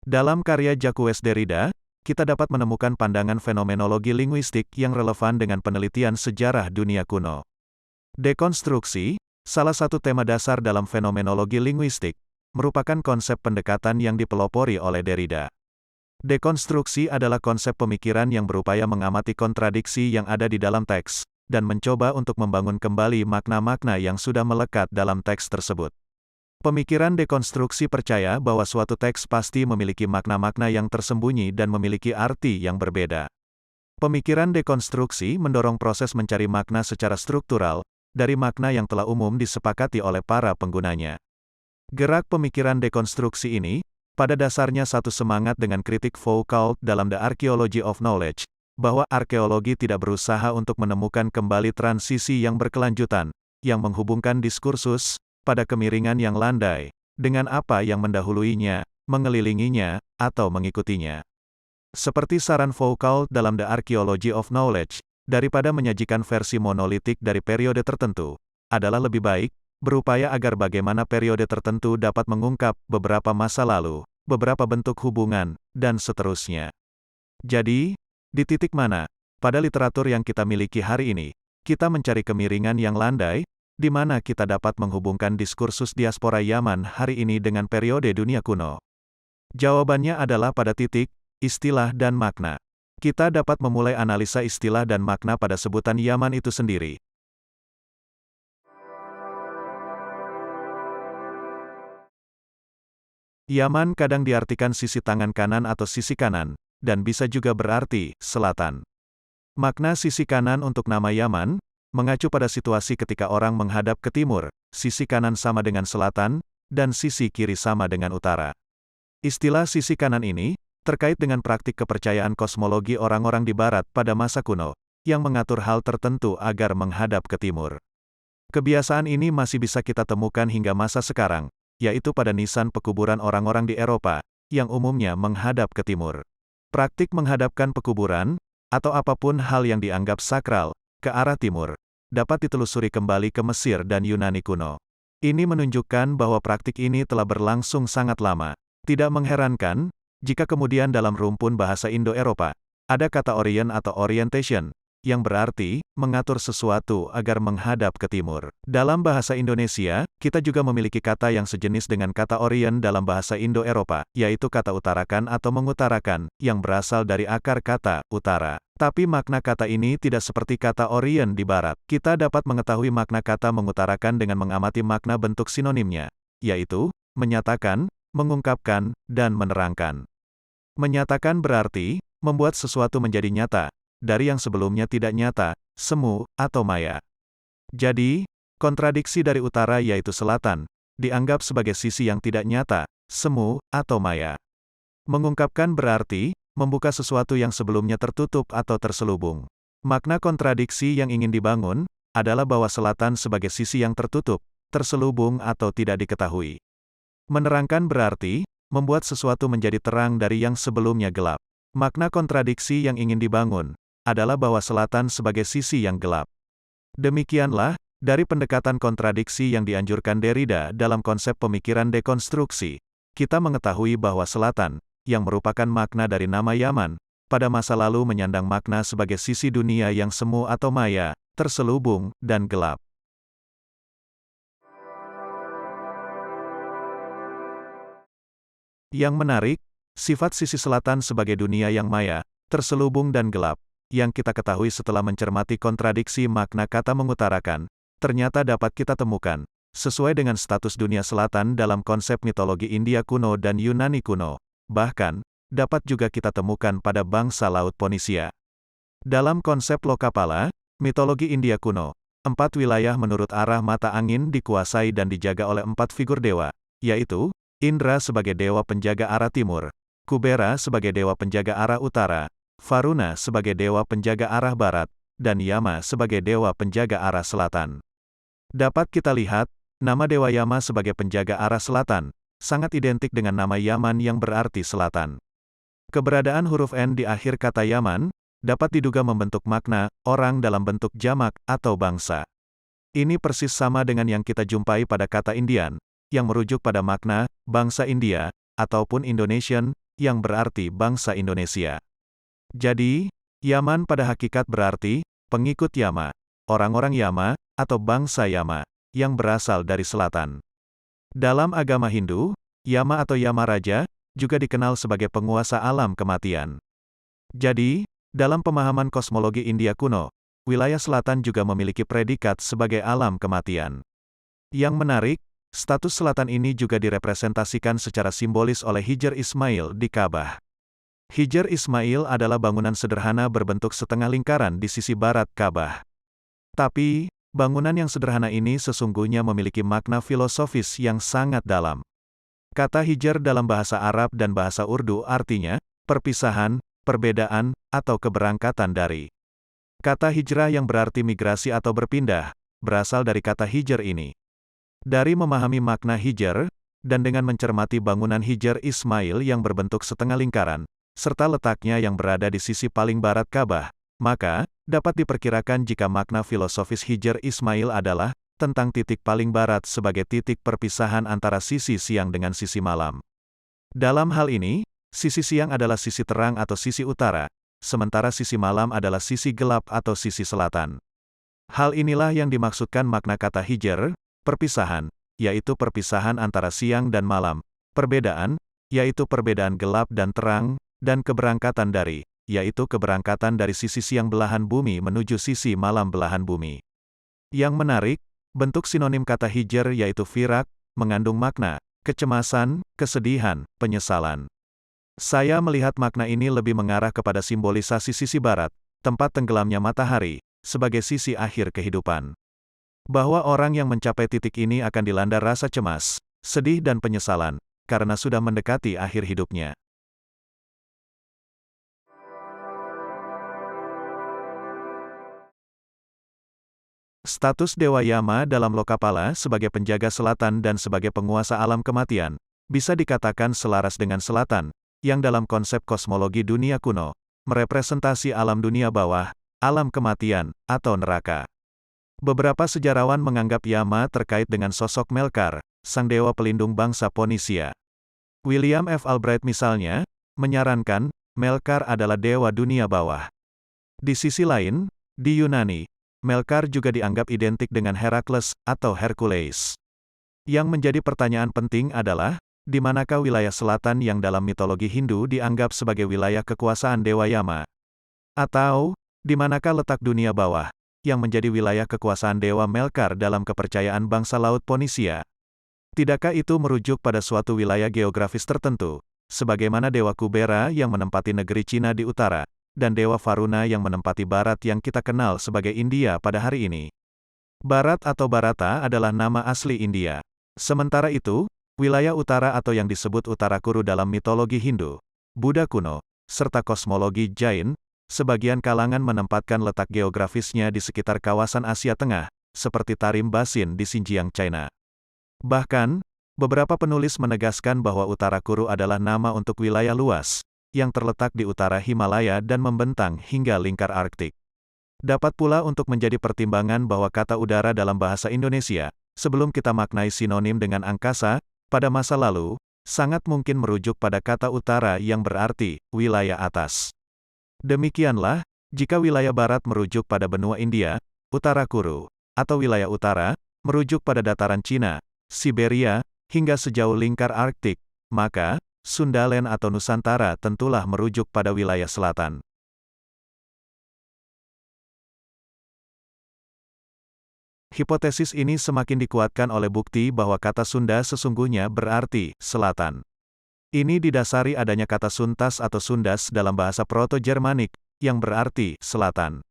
Dalam karya Jacques Derrida, kita dapat menemukan pandangan fenomenologi linguistik yang relevan dengan penelitian sejarah dunia kuno. Dekonstruksi, salah satu tema dasar dalam fenomenologi linguistik, merupakan konsep pendekatan yang dipelopori oleh Derrida. Dekonstruksi adalah konsep pemikiran yang berupaya mengamati kontradiksi yang ada di dalam teks, dan mencoba untuk membangun kembali makna-makna yang sudah melekat dalam teks tersebut. Pemikiran dekonstruksi percaya bahwa suatu teks pasti memiliki makna-makna yang tersembunyi dan memiliki arti yang berbeda. Pemikiran dekonstruksi mendorong proses mencari makna secara struktural, dari makna yang telah umum disepakati oleh para penggunanya. Gerak pemikiran dekonstruksi ini, pada dasarnya satu semangat dengan kritik Foucault dalam The Archaeology of Knowledge, bahwa arkeologi tidak berusaha untuk menemukan kembali transisi yang berkelanjutan, yang menghubungkan diskursus, pada kemiringan yang landai, dengan apa yang mendahuluinya, mengelilinginya, atau mengikutinya. Seperti saran Foucault dalam The Archaeology of Knowledge, daripada menyajikan versi monolitik dari periode tertentu, adalah lebih baik, berupaya agar bagaimana periode tertentu dapat mengungkap beberapa masa lalu, beberapa bentuk hubungan, dan seterusnya. Jadi, di titik mana, pada literatur yang kita miliki hari ini, kita mencari kemiringan yang landai, di mana kita dapat menghubungkan diskursus diaspora Yaman hari ini dengan periode dunia kuno? Jawabannya adalah pada titik, istilah dan makna. Kita dapat memulai analisa istilah dan makna pada sebutan Yaman itu sendiri. Yaman kadang diartikan sisi tangan kanan atau sisi kanan, dan bisa juga berarti selatan. Makna sisi kanan untuk nama Yaman mengacu pada situasi ketika orang menghadap ke timur, sisi kanan sama dengan selatan, dan sisi kiri sama dengan utara. Istilah sisi kanan ini terkait dengan praktik kepercayaan kosmologi orang-orang di barat pada masa kuno, yang mengatur hal tertentu agar menghadap ke timur. Kebiasaan ini masih bisa kita temukan hingga masa sekarang, yaitu pada nisan pekuburan orang-orang di Eropa, yang umumnya menghadap ke timur. Praktik menghadapkan pekuburan, atau apapun hal yang dianggap sakral, ke arah timur, dapat ditelusuri kembali ke Mesir dan Yunani kuno. Ini menunjukkan bahwa praktik ini telah berlangsung sangat lama. Tidak mengherankan, jika kemudian dalam rumpun bahasa Indo-Eropa, ada kata Orient atau orientation, yang berarti, mengatur sesuatu agar menghadap ke timur. Dalam bahasa Indonesia, kita juga memiliki kata yang sejenis dengan kata Orient dalam bahasa Indo-Eropa, yaitu kata utarakan atau mengutarakan, yang berasal dari akar kata, utara. Tapi makna kata ini tidak seperti kata Orient di barat. Kita dapat mengetahui makna kata mengutarakan dengan mengamati makna bentuk sinonimnya, yaitu, menyatakan, mengungkapkan, dan menerangkan. Menyatakan berarti, membuat sesuatu menjadi nyata, dari yang sebelumnya tidak nyata, semu, atau maya. Jadi, kontradiksi dari utara yaitu selatan, dianggap sebagai sisi yang tidak nyata, semu, atau maya. Mengungkapkan berarti, membuka sesuatu yang sebelumnya tertutup atau terselubung. Makna kontradiksi yang ingin dibangun, adalah bahwa selatan sebagai sisi yang tertutup, terselubung atau tidak diketahui. Menerangkan berarti, membuat sesuatu menjadi terang dari yang sebelumnya gelap. Makna kontradiksi yang ingin dibangun, adalah bahwa selatan sebagai sisi yang gelap. Demikianlah, dari pendekatan kontradiksi yang dianjurkan Derrida dalam konsep pemikiran dekonstruksi, kita mengetahui bahwa selatan, yang merupakan makna dari nama Yaman, pada masa lalu menyandang makna sebagai sisi dunia yang semu atau maya, terselubung, dan gelap. Yang menarik, sifat sisi selatan sebagai dunia yang maya, terselubung dan gelap, yang kita ketahui setelah mencermati kontradiksi makna kata mengutarakan, ternyata dapat kita temukan, sesuai dengan status dunia selatan dalam konsep mitologi India kuno dan Yunani kuno. Bahkan, dapat juga kita temukan pada bangsa laut Ponisia. Dalam konsep Lokapala, mitologi India kuno, 4 wilayah menurut arah mata angin dikuasai dan dijaga oleh 4 figur dewa, yaitu, Indra sebagai dewa penjaga arah timur, Kubera sebagai dewa penjaga arah utara, Varuna sebagai dewa penjaga arah barat, dan Yama sebagai dewa penjaga arah selatan. Dapat kita lihat, nama dewa Yama sebagai penjaga arah selatan, sangat identik dengan nama Yaman yang berarti selatan. Keberadaan huruf N di akhir kata Yaman, dapat diduga membentuk makna, orang dalam bentuk jamak, atau bangsa. Ini persis sama dengan yang kita jumpai pada kata Indian, yang merujuk pada makna, bangsa India, ataupun Indonesian, yang berarti bangsa Indonesia. Jadi, Yaman pada hakikat berarti pengikut Yama, orang-orang Yama, atau bangsa Yama, yang berasal dari selatan. Dalam agama Hindu, Yama atau Yama Raja, juga dikenal sebagai penguasa alam kematian. Jadi, dalam pemahaman kosmologi India kuno, wilayah selatan juga memiliki predikat sebagai alam kematian. Yang menarik, status selatan ini juga direpresentasikan secara simbolis oleh Hijr Ismail di Ka'bah. Hijr Ismail adalah bangunan sederhana berbentuk setengah lingkaran di sisi barat Ka'bah. Tapi, bangunan yang sederhana ini sesungguhnya memiliki makna filosofis yang sangat dalam. Kata Hijr dalam bahasa Arab dan bahasa Urdu artinya, perpisahan, perbedaan, atau keberangkatan dari. Kata hijrah yang berarti migrasi atau berpindah, berasal dari kata Hijr ini. Dari memahami makna Hijr, dan dengan mencermati bangunan Hijr Ismail yang berbentuk setengah lingkaran, serta letaknya yang berada di sisi paling barat Ka'bah, maka, dapat diperkirakan jika makna filosofis Hijr Ismail adalah, tentang titik paling barat sebagai titik perpisahan antara sisi siang dengan sisi malam. Dalam hal ini, sisi siang adalah sisi terang atau sisi utara, sementara sisi malam adalah sisi gelap atau sisi selatan. Hal inilah yang dimaksudkan makna kata Hijr, perpisahan, yaitu perpisahan antara siang dan malam, perbedaan, yaitu perbedaan gelap dan terang, dan keberangkatan dari, yaitu keberangkatan dari sisi siang belahan bumi menuju sisi malam belahan bumi. Yang menarik, bentuk sinonim kata Hijr yaitu firak, mengandung makna, kecemasan, kesedihan, penyesalan. Saya melihat makna ini lebih mengarah kepada simbolisasi sisi barat, tempat tenggelamnya matahari, sebagai sisi akhir kehidupan. Bahwa orang yang mencapai titik ini akan dilanda rasa cemas, sedih dan penyesalan, karena sudah mendekati akhir hidupnya. Status Dewa Yama dalam Lokapala sebagai penjaga selatan dan sebagai penguasa alam kematian, bisa dikatakan selaras dengan selatan, yang dalam konsep kosmologi dunia kuno, merepresentasi alam dunia bawah, alam kematian, atau neraka. Beberapa sejarawan menganggap Yama terkait dengan sosok Melkar, sang dewa pelindung bangsa Ponisia. William F. Albright misalnya, menyarankan, Melkar adalah dewa dunia bawah. Di sisi lain, di Yunani, Melkar juga dianggap identik dengan Herakles, atau Hercules. Yang menjadi pertanyaan penting adalah, di manakah wilayah selatan yang dalam mitologi Hindu dianggap sebagai wilayah kekuasaan Dewa Yama? Atau, di manakah letak dunia bawah, yang menjadi wilayah kekuasaan Dewa Melkar dalam kepercayaan bangsa laut Ponisia? Tidakkah itu merujuk pada suatu wilayah geografis tertentu, sebagaimana Dewa Kubera yang menempati negeri Cina di utara, dan Dewa Varuna yang menempati barat yang kita kenal sebagai India pada hari ini? Barat atau Barata adalah nama asli India. Sementara itu, wilayah utara atau yang disebut Utara Kuru dalam mitologi Hindu, Buddha kuno, serta kosmologi Jain, sebagian kalangan menempatkan letak geografisnya di sekitar kawasan Asia Tengah, seperti Tarim Basin di Xinjiang, China. Bahkan, beberapa penulis menegaskan bahwa Utara Kuru adalah nama untuk wilayah luas, yang terletak di utara Himalaya dan membentang hingga lingkar Arktik. Dapat pula untuk menjadi pertimbangan bahwa kata udara dalam bahasa Indonesia, sebelum kita maknai sinonim dengan angkasa, pada masa lalu, sangat mungkin merujuk pada kata utara yang berarti wilayah atas. Demikianlah, jika wilayah barat merujuk pada benua India, Utara Kuru, atau wilayah utara, merujuk pada dataran Cina, Siberia, hingga sejauh lingkar Arktik, maka, Sundaland atau Nusantara tentulah merujuk pada wilayah selatan. Hipotesis ini semakin dikuatkan oleh bukti bahwa kata Sunda sesungguhnya berarti selatan. Ini didasari adanya kata suntas atau sundas dalam bahasa Proto-Jermanik, yang berarti selatan.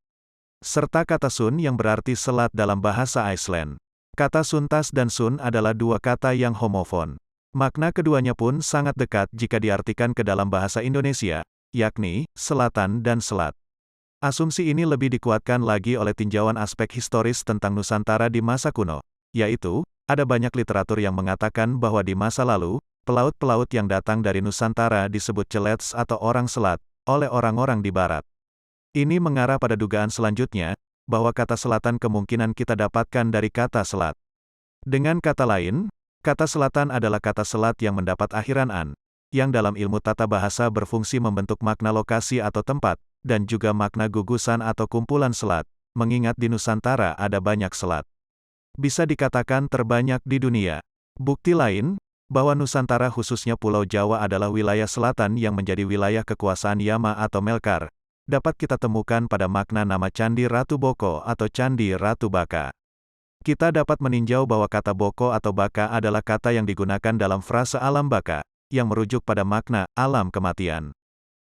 Serta kata sun yang berarti selat dalam bahasa Iceland. Kata suntas dan sun adalah dua kata yang homofon. Makna keduanya pun sangat dekat jika diartikan ke dalam bahasa Indonesia, yakni selatan dan selat. Asumsi ini lebih dikuatkan lagi oleh tinjauan aspek historis tentang Nusantara di masa kuno, yaitu, ada banyak literatur yang mengatakan bahwa di masa lalu, pelaut-pelaut yang datang dari Nusantara disebut celets atau orang selat, oleh orang-orang di barat. Ini mengarah pada dugaan selanjutnya, bahwa kata selatan kemungkinan kita dapatkan dari kata selat. Dengan kata lain, kata selatan adalah kata selat yang mendapat akhiran an, yang dalam ilmu tata bahasa berfungsi membentuk makna lokasi atau tempat, dan juga makna gugusan atau kumpulan selat, mengingat di Nusantara ada banyak selat. Bisa dikatakan terbanyak di dunia. Bukti lain, bahwa Nusantara khususnya Pulau Jawa adalah wilayah selatan yang menjadi wilayah kekuasaan Yama atau Melkar, dapat kita temukan pada makna nama Candi Ratu Boko atau Candi Ratu Baka. Kita dapat meninjau bahwa kata Boko atau Baka adalah kata yang digunakan dalam frase alam baka, yang merujuk pada makna alam kematian.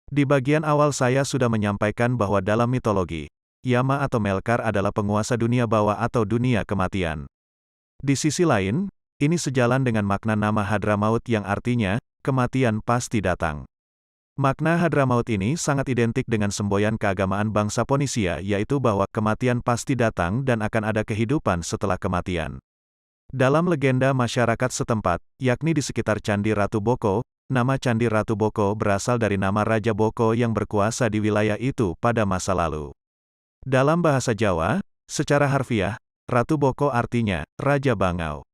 Di bagian awal saya sudah menyampaikan bahwa dalam mitologi, Yama atau Melkar adalah penguasa dunia bawah atau dunia kematian. Di sisi lain, ini sejalan dengan makna nama Hadramaut yang artinya, kematian pasti datang. Makna Hadramaut ini sangat identik dengan semboyan keagamaan bangsa Ponisia, yaitu bahwa kematian pasti datang dan akan ada kehidupan setelah kematian. Dalam legenda masyarakat setempat, yakni di sekitar Candi Ratu Boko, nama Candi Ratu Boko berasal dari nama Raja Boko yang berkuasa di wilayah itu pada masa lalu. Dalam bahasa Jawa, secara harfiah, Ratu Boko artinya Raja Bangau.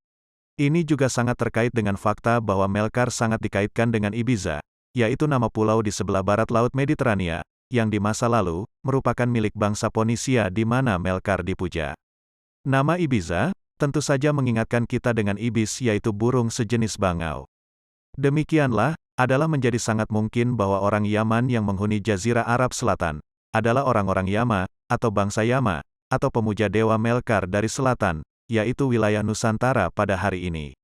Ini juga sangat terkait dengan fakta bahwa Melkar sangat dikaitkan dengan Ibiza, yaitu nama pulau di sebelah barat Laut Mediterania, yang di masa lalu, merupakan milik bangsa Ponisia di mana Melkar dipuja. Nama Ibiza, tentu saja mengingatkan kita dengan ibis yaitu burung sejenis bangau. Demikianlah, adalah menjadi sangat mungkin bahwa orang Yaman yang menghuni Jazirah Arab Selatan, adalah orang-orang Yama, atau bangsa Yama, atau pemuja dewa Melkar dari selatan, yaitu wilayah Nusantara pada hari ini.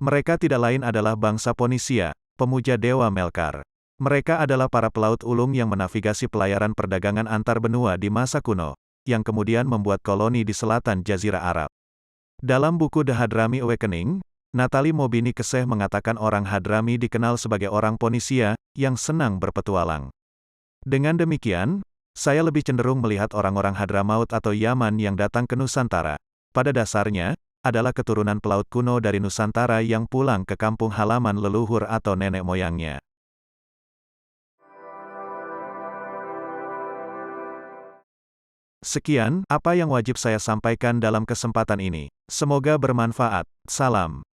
Mereka tidak lain adalah bangsa Ponisia, pemuja dewa Melkar. Mereka adalah para pelaut ulung yang menavigasi pelayaran perdagangan antar benua di masa kuno, yang kemudian membuat koloni di selatan Jazirah Arab. Dalam buku The Hadrami Awakening, Natalie Mobini Keseh mengatakan orang Hadrami dikenal sebagai orang Ponisia, yang senang berpetualang. Dengan demikian, saya lebih cenderung melihat orang-orang Hadramaut atau Yaman yang datang ke Nusantara, pada dasarnya, adalah keturunan pelaut kuno dari Nusantara yang pulang ke kampung halaman leluhur atau nenek moyangnya. Sekian, apa yang wajib saya sampaikan dalam kesempatan ini. Semoga bermanfaat. Salam.